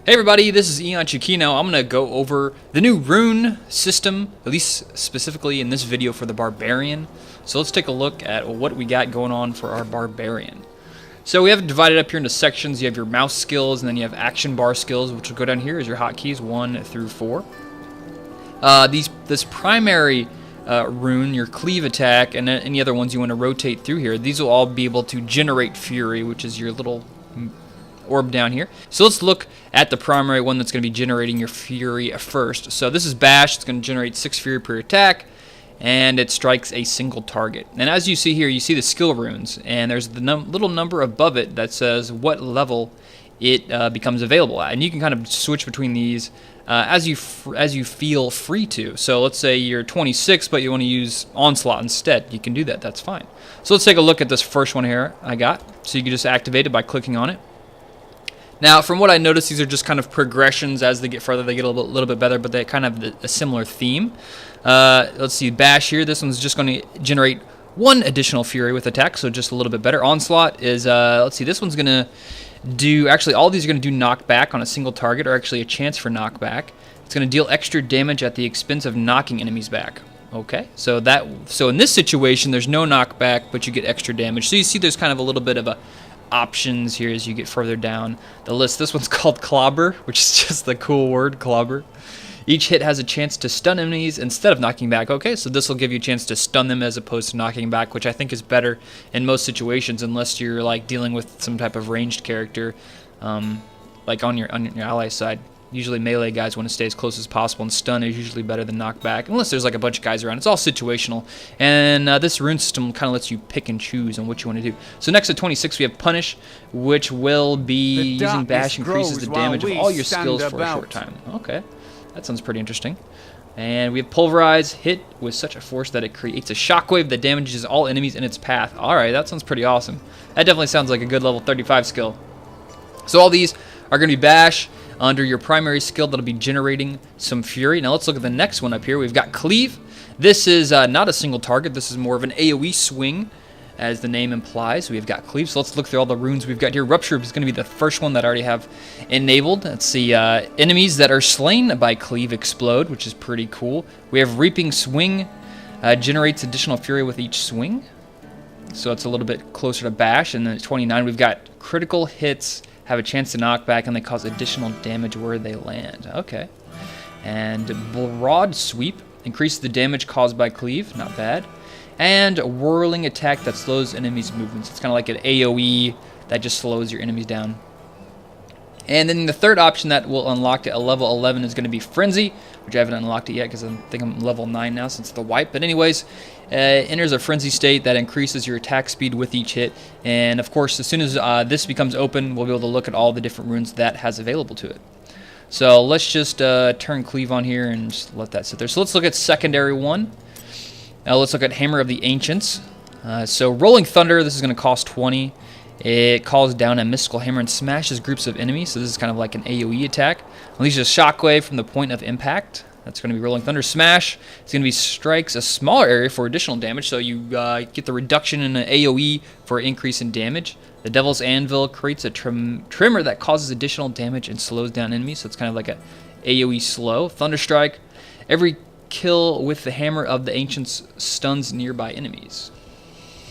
Hey everybody, this is EonShiKeno. I'm going to go over the new rune system, at least specifically in this video for the Barbarian. So let's take a look at what we got going on for our Barbarian. So we have it divided up here into sections. You have your mouse skills, and then you have action bar skills, which will go down here as your hotkeys 1 through 4. This primary rune, your cleave attack, and any other ones you want to rotate through here, these will all be able to generate fury, which is your little orb down here. So let's look at the primary one that's going to be generating your fury first. So this is bash. It's going to generate 6 fury per attack, and it strikes a single target. And as you see here, you see the skill runes, and there's the little number above it that says what level it becomes available at. And you can kind of switch between these as you feel free to. So let's say you're 26, but you want to use Onslaught instead. You can do that. That's fine. So let's take a look at this first one here I got. So you can just activate it by clicking on it. Now, from what I noticed, these are just kind of progressions. As they get further, they get a little bit better, but they kind of have a similar theme. Let's see, bash here. This one's just going to generate 1 additional fury with attack, so just a little bit better. Onslaught is, let's see, this one's going to do, actually, all these are going to do knockback on a single target, or actually a chance for knockback. It's going to deal extra damage at the expense of knocking enemies back. Okay, so in this situation, there's no knockback, but you get extra damage. So you see there's kind of a little bit of a options here as you get further down the list. This one's called Clobber, which is just the cool word, Clobber. Each hit has a chance to stun enemies instead of knocking back. Okay, so this will give you a chance to stun them as opposed to knocking back, which I think is better in most situations, unless you're like dealing with some type of ranged character, like on your ally side. Usually melee guys want to stay as close as possible, and stun is usually better than knockback, unless there's like a bunch of guys around. It's all situational, and this rune system kind of lets you pick and choose on what you want to do. So next at 26, we have Punish, which will be using Bash increases the damage of all your skills for a short time. Okay, that sounds pretty interesting. And we have Pulverize, hit with such a force that it creates a shockwave that damages all enemies in its path. Alright, that sounds pretty awesome. That definitely sounds like a good level 35 skill. So all these are going to be Bash under your primary skill that'll be generating some fury. Now let's look at the next one up here. We've got Cleave. This is not a single target. This is more of an AoE swing, as the name implies. We've got Cleave. So let's look through all the runes we've got here. Rupture is going to be the first one that I already have enabled. Let's see. Enemies that are slain by Cleave explode, which is pretty cool. We have Reaping Swing. Generates additional fury with each swing. So it's a little bit closer to Bash. And then at 29, we've got Critical Hits have a chance to knock back, and they cause additional damage where they land. Okay. And Broad Sweep increases the damage caused by Cleave. Not bad. And Whirling Attack that slows enemies' movements. It's kind of like an AoE that just slows your enemies down. And then the third option that will unlock at level 11 is going to be Frenzy, which I haven't unlocked it yet because I think I'm level 9 now since the wipe. But anyways, enters a Frenzy state that increases your attack speed with each hit. And of course, as soon as this becomes open, we'll be able to look at all the different runes that has available to it. So let's just turn Cleave on here and just let that sit there. So let's look at secondary one. Now let's look at Hammer of the Ancients. So Rolling Thunder, this is going to cost 20. It calls down a mystical hammer and smashes groups of enemies. So this is kind of like an AoE attack. Unleashes a shockwave from the point of impact. That's going to be Rolling Thunder. Smash. It's going to be strikes a smaller area for additional damage. So you get the reduction in an AoE for an increase in damage. The Devil's Anvil creates a trimmer that causes additional damage and slows down enemies. So it's kind of like a AoE slow. Thunderstrike. Every kill with the Hammer of the Ancients stuns nearby enemies.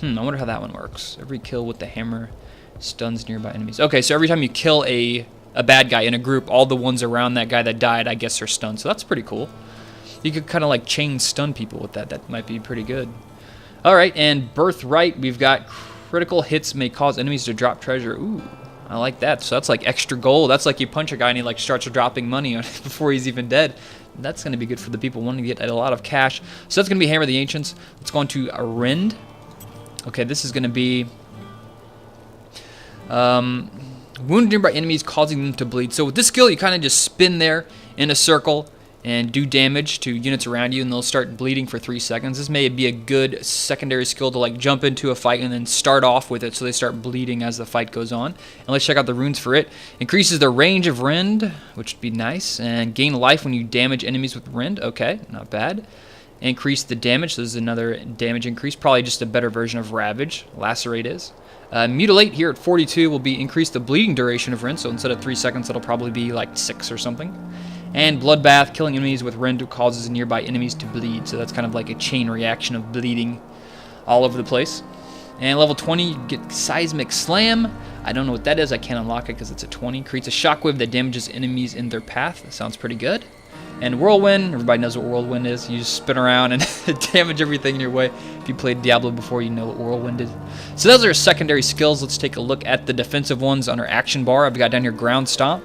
I wonder how that one works. Every kill with the hammer stuns nearby enemies. Okay, so every time you kill a bad guy in a group, all the ones around that guy that died, I guess, are stunned. So that's pretty cool. You could kind of like chain stun people with that. That might be pretty good. All right, and Birthright, we've got critical hits may cause enemies to drop treasure. Ooh, I like that. So that's like extra gold. That's like you punch a guy and he like starts dropping money on before he's even dead. That's going to be good for the people wanting to get a lot of cash. So that's going to be Hammer of the Ancients. Let's go on to Rend. Okay, this is going to be wound nearby enemies, causing them to bleed. So with this skill, you kind of just spin there in a circle and do damage to units around you, and they'll start bleeding for 3 seconds. This may be a good secondary skill to like jump into a fight and then start off with it so they start bleeding as the fight goes on. And let's check out the runes for it. Increases the range of Rend, which would be nice, and gain life when you damage enemies with Rend. Okay, not bad. Increase the damage. So this is another damage increase. Probably just a better version of Ravage. Lacerate is. Mutilate here at 42 will be increase the bleeding duration of Rend, so instead of 3 seconds, it'll probably be like 6 or something. And Bloodbath, killing enemies with Rend causes nearby enemies to bleed, so that's kind of like a chain reaction of bleeding all over the place. And level 20, you get Seismic Slam. I don't know what that is, I can't unlock it because it's a 20. Creates a shockwave that damages enemies in their path. That sounds pretty good. And Whirlwind, everybody knows what Whirlwind is. You just spin around and damage everything in your way. If you played Diablo before, you know what Whirlwind is. So those are our secondary skills. Let's take a look at the defensive ones on our action bar. I've got down here Ground Stomp.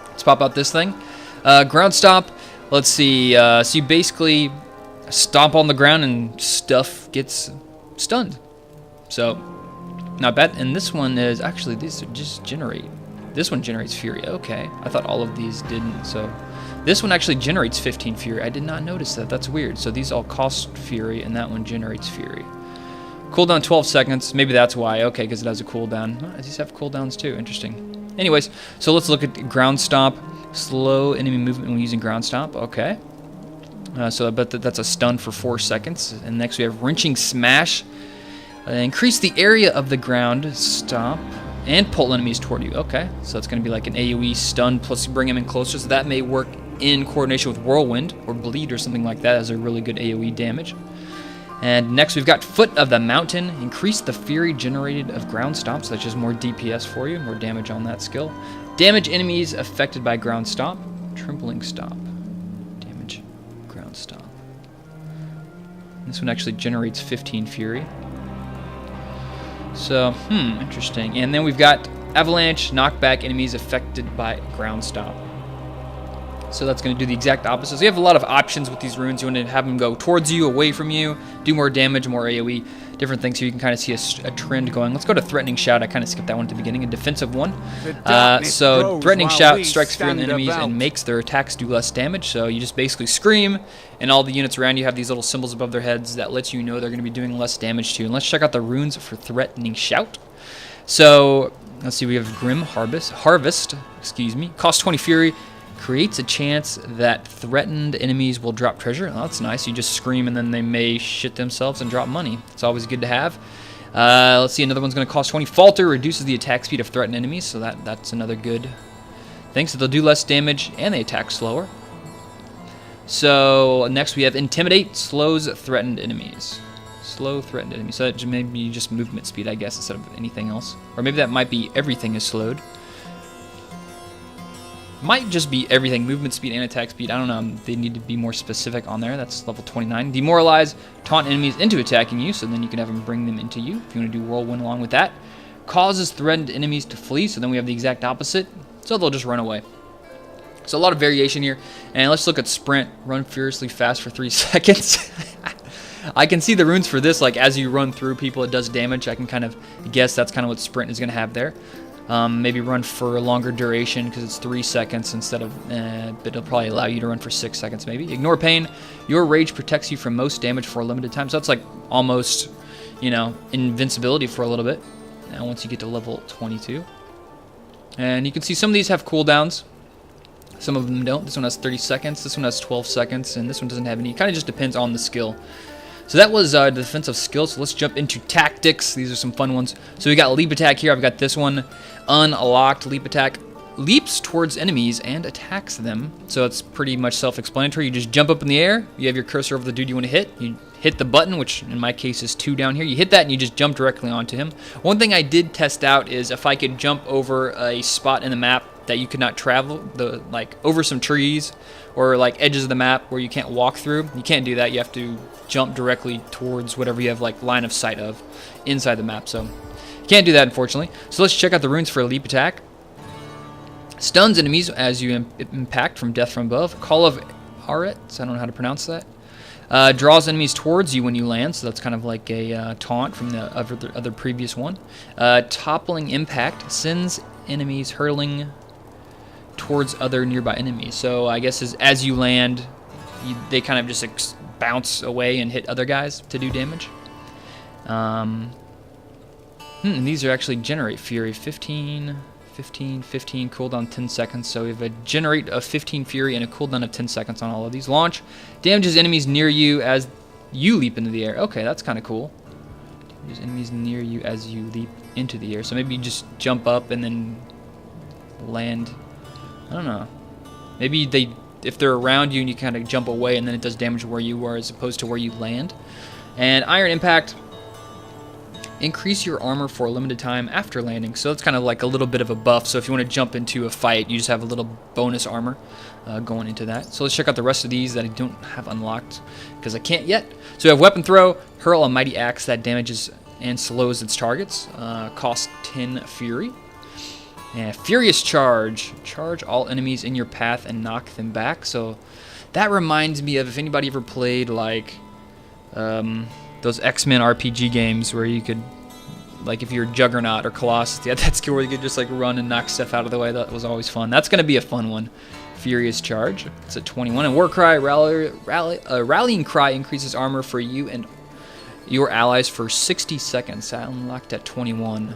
Let's pop out this thing. Ground Stomp, let's see. So you basically stomp on the ground and stuff gets stunned. So, not bad. And this one is, actually, these just generate. This one generates Fury. Okay. I thought all of these didn't, so... This one actually generates 15 Fury. I did not notice that. That's weird. So these all cost Fury, and that one generates Fury. Cooldown 12 seconds. Maybe that's why. Okay, because it has a cooldown. Oh, these have cooldowns too. Interesting. Anyways, so let's look at Ground Stomp. Slow enemy movement when using Ground Stomp. Okay. So I bet that's a stun for 4 seconds. And next we have Wrenching Smash. Increase the area of the ground stomp and pull enemies toward you. Okay, so it's going to be like an AoE stun plus bring them in closer. So that may work in coordination with Whirlwind or Bleed or something like that as a really good AoE damage. And next we've got Foot of the Mountain. Increase the Fury generated of Ground Stomp, so that's just more DPS for you, more damage on that skill. Damage enemies affected by Ground Stomp. Trembling Stomp. Damage Ground Stomp. This one actually generates 15 Fury. So, interesting. And then we've got Avalanche, knock back enemies affected by Ground Stomp. So that's going to do the exact opposite. So you have a lot of options with these runes. You want to have them go towards you, away from you, do more damage, more AoE, different things. So you can kind of see a trend going. Let's go to Threatening Shout. I kind of skipped that one at the beginning, a defensive one. So Threatening Shout strikes fear in the enemies and makes their attacks do less damage. So you just basically scream, and all the units around you have these little symbols above their heads that lets you know they're going to be doing less damage to you. And let's check out the runes for Threatening Shout. So let's see, we have Grim Harvest, costs 20 Fury. Creates a chance that threatened enemies will drop treasure. Oh, that's nice. You just scream and then they may shit themselves and drop money. It's always good to have. Let's see, another one's going to cost 20. Falter reduces the attack speed of threatened enemies, so that's another good thing. So they'll do less damage and they attack slower. So next we have Intimidate, slows threatened enemies. Slow threatened enemies. So that may be just movement speed, I guess, instead of anything else. Or maybe that might be everything is slowed. Might just be everything, movement speed and attack speed. I don't know, they need to be more specific on there. That's level 29. Demoralize, taunt enemies into attacking you, so then you can have them bring them into you if you want to do Whirlwind along with that. Causes threatened enemies to flee, so then we have the exact opposite, so they'll just run away. So a lot of variation here. And let's look at Sprint. Run furiously fast for 3 seconds. I can see the runes for this, like as you run through people it does damage. I can kind of guess that's kind of what Sprint is going to have there. Maybe run for a longer duration because it's 3 seconds instead of, but it'll probably allow you to run for 6 seconds maybe. Ignore pain. Your rage protects you from most damage for a limited time. So that's like almost, you know, invincibility for a little bit. Now once you get to level 22. And you can see some of these have cooldowns. Some of them don't. This one has 30 seconds. This one has 12 seconds. And this one doesn't have any. It kind of just depends on the skill. So that was the defensive skills. So let's jump into tactics. These are some fun ones. So we got Leap Attack here. I've got this one. Unlocked Leap Attack. Leaps towards enemies and attacks them. So it's pretty much self-explanatory. You just jump up in the air. You have your cursor over the dude you want to hit. You hit the button, which in my case is 2 down here. You hit that and you just jump directly onto him. One thing I did test out is if I could jump over a spot in the map that you could not travel, like over some trees or like edges of the map where you can't walk through. You can't do that. You have to jump directly towards whatever you have like line of sight of inside the map. So you can't do that, unfortunately. So let's check out the runes for a Leap Attack. Stuns enemies as you impact from death from above. Call of Aretz, I don't know how to pronounce that. Draws enemies towards you when you land, so that's kind of like a taunt from the other previous one. Toppling Impact sends enemies hurtling towards other nearby enemies. So I guess as you land, they kind of just bounce away and hit other guys to do damage. And these are actually generate Fury. 15, cooldown 10 seconds. So we have a generate of 15 Fury and a cooldown of 10 seconds on all of these. Launch damages enemies near you as you leap into the air. Okay, that's kind of cool. There's enemies near you as you leap into the air. So maybe you just jump up and then land. I don't know. Maybe if they're around you and you kind of jump away and then it does damage where you are as opposed to where you land. And Iron Impact, increase your armor for a limited time after landing. So it's kind of like a little bit of a buff. So if you want to jump into a fight, you just have a little bonus armor going into that. So let's check out the rest of these that I don't have unlocked because I can't yet. So we have Weapon Throw, hurl a mighty axe that damages and slows its targets. Cost 10 Fury. And Furious Charge. Charge all enemies in your path and knock them back. So that reminds me of if anybody ever played like those X-Men RPG games where you could, like if you're Juggernaut or Colossus, you had that skill where you could just like run and knock stuff out of the way. That was always fun. That's going to be a fun one. Furious Charge. It's at 21. And War Cry, Rallying Cry increases armor for you and your allies for 60 seconds. Unlocked at 21.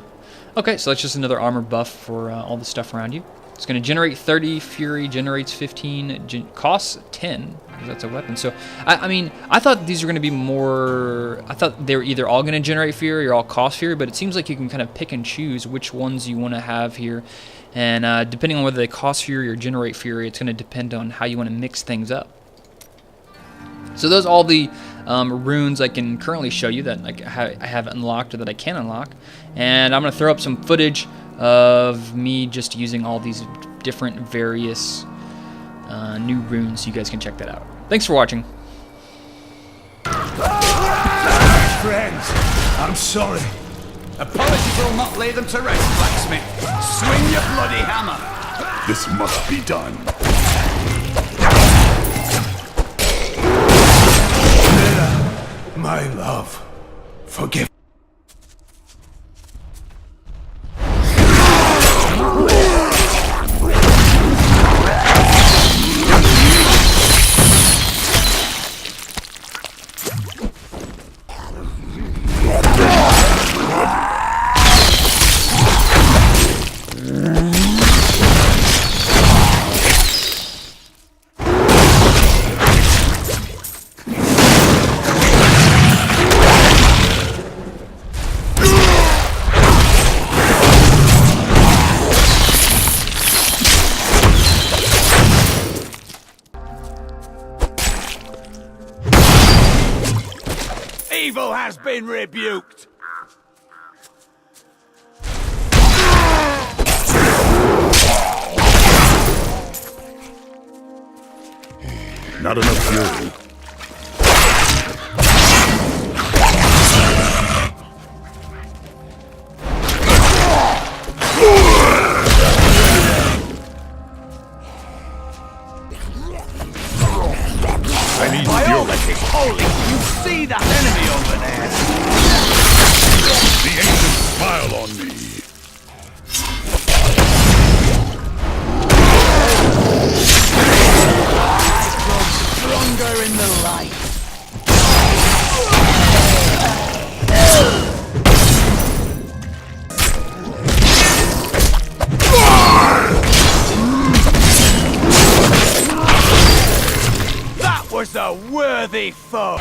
Okay, so that's just another armor buff for all the stuff around you. It's going to generate 30 Fury, generates 15, costs 10. That's a weapon. So, I mean, I thought these were going to be more... I thought they were either all going to generate Fury or all cost Fury, but it seems like you can kind of pick and choose which ones you want to have here. And depending on whether they cost Fury or generate Fury, it's going to depend on how you want to mix things up. So those are all the runes I can currently show you that I have unlocked or that I can unlock. And I'm going to throw up some footage of me just using all these different various new runes so you guys can check that out. Thanks for watching. Friends, I'm sorry. Apologies will not lay them to rest, blacksmith. Swing your bloody hammer. This must be done. My love, forgive. Evil has been rebuked. Not enough fury. I need fury. Holy, you see that enemy over there? The ancients smile on me. Stronger in the light. That was a worthy foe.